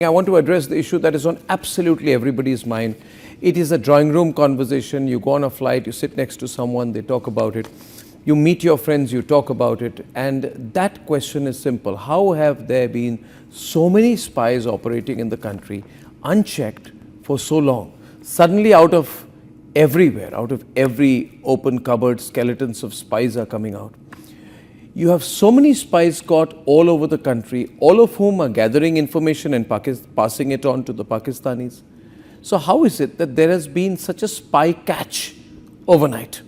I want to address the issue that is on absolutely everybody's mind. It is a drawing room conversation. You go on a flight, you sit next to someone, they talk about it. You meet your friends, you talk about it. And that question is simple. How have there been so many spies operating in the country unchecked for so long? Suddenly out of everywhere, out of every open cupboard, skeletons of spies are coming out. You have so many spies caught all over the country, all of whom are gathering information and passing it on to the Pakistanis. So how is it that there has been such a spy catch overnight?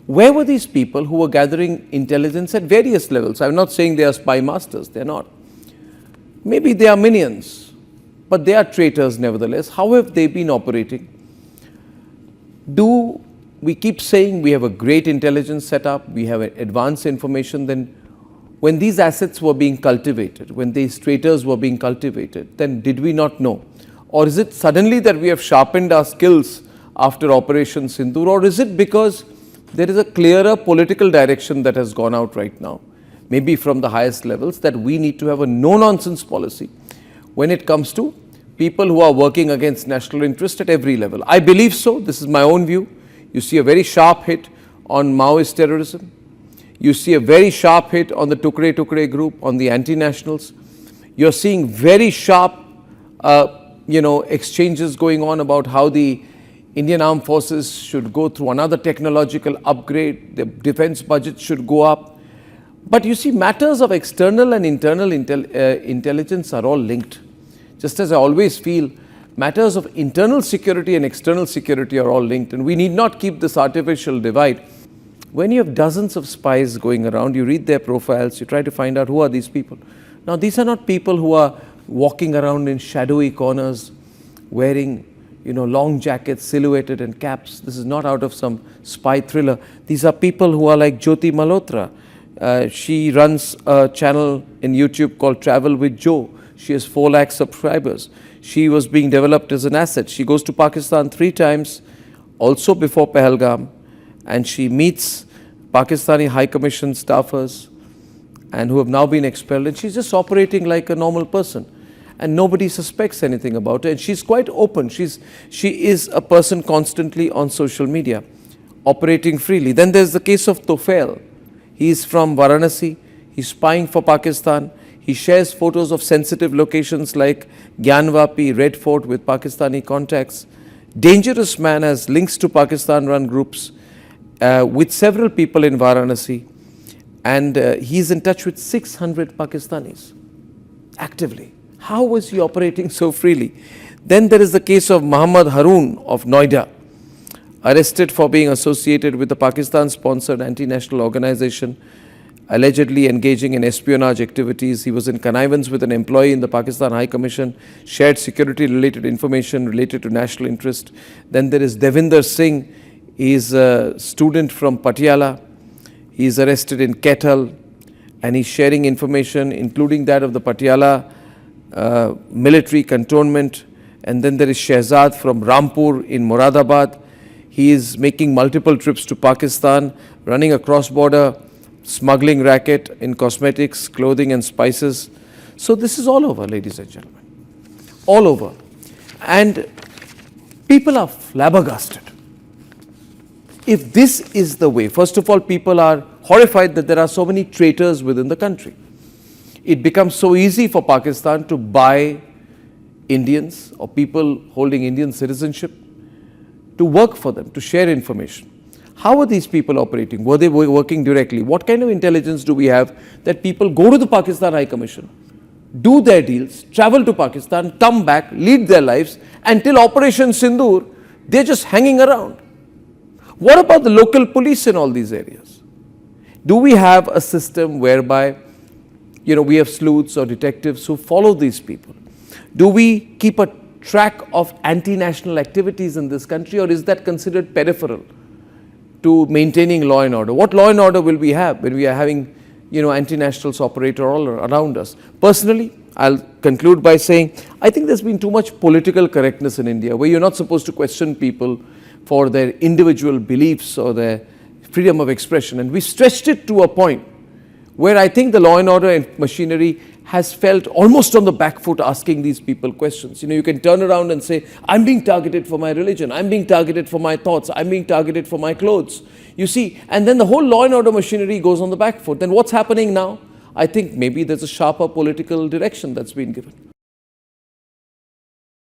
Where were these people who were gathering intelligence at various levels? I'm not saying they are spy masters, they're not. Maybe they are minions, but they are traitors nevertheless. How have they been operating? We keep saying we have a great intelligence setup, we have advanced information. Then when these assets were being cultivated, when these traitors were being cultivated, then did we not know? Or is it suddenly that we have sharpened our skills after Operation Sindoor? Or is it because there is a clearer political direction that has gone out right now, maybe from the highest levels, that we need to have a no-nonsense policy when it comes to people who are working against national interest at every level? I believe so. This is my own view. You see a very sharp hit on Maoist terrorism. You see a very sharp hit on the Tukre Tukre group, on the anti-nationals. You're seeing very sharp, exchanges going on about how the Indian Armed Forces should go through another technological upgrade. The defense budget should go up. But you see, matters of external and internal intelligence are all linked. Just as I always feel, matters of internal security and external security are all linked, and we need not keep this artificial divide. When you have dozens of spies going around, you read their profiles, you try to find out who are these people. Now, these are not people who are walking around in shadowy corners, wearing long jackets, silhouetted and caps. This is not out of some spy thriller. These are people who are like Jyoti Malhotra. She runs a channel in YouTube called Travel with Joe. She has 4 lakh subscribers. She was being developed as an asset. She goes to Pakistan 3 times, also before Pahalgam, and she meets Pakistani High Commission staffers and who have now been expelled, and she's just operating like a normal person. And nobody suspects anything about her, and she's quite open. She is a person constantly on social media, operating freely. Then there's the case of Tofail. He's from Varanasi. He's spying for Pakistan. He shares photos of sensitive locations like Gyanvapi, Red Fort with Pakistani contacts. Dangerous man has links to Pakistan-run groups with several people in Varanasi. And he's in touch with 600 Pakistanis actively. How was he operating so freely? Then there is the case of Muhammad Haroon of Noida, arrested for being associated with the Pakistan-sponsored anti-national organization, allegedly engaging in espionage activities. He was in connivance with an employee in the Pakistan High Commission, shared security-related information related to national interest. Then there is Devinder Singh. He is a student from Patiala. He is arrested in Kethal, and he's sharing information, including that of the Patiala military cantonment. And then there is Shehzad from Rampur in Moradabad. He is making multiple trips to Pakistan, running a cross-border smuggling racket in cosmetics, clothing and spices. So this is all over, ladies and gentlemen, all over. And people are flabbergasted. If this is the way, first of all, people are horrified that there are so many traitors within the country. It becomes so easy for Pakistan to buy Indians or people holding Indian citizenship to work for them, to share information. How are these people operating? Were they working directly? What kind of intelligence do we have that people go to the Pakistan High Commission, do their deals, travel to Pakistan, come back, lead their lives, until Operation Sindoor, they're just hanging around? What about the local police in all these areas? Do we have a system whereby, we have sleuths or detectives who follow these people? Do we keep a track of anti-national activities in this country, or is that considered peripheral to maintaining law and order? What law and order will we have when we are having, anti-nationals operate all around us? Personally, I'll conclude by saying, I think there's been too much political correctness in India, where you're not supposed to question people for their individual beliefs or their freedom of expression. And we stretched it to a point where I think the law and order machinery has felt almost on the back foot asking these people questions. You can turn around and say, I'm being targeted for my religion, I'm being targeted for my thoughts, I'm being targeted for my clothes. You see, and then the whole law and order machinery goes on the back foot. Then what's happening now? I think maybe there's a sharper political direction that's been given.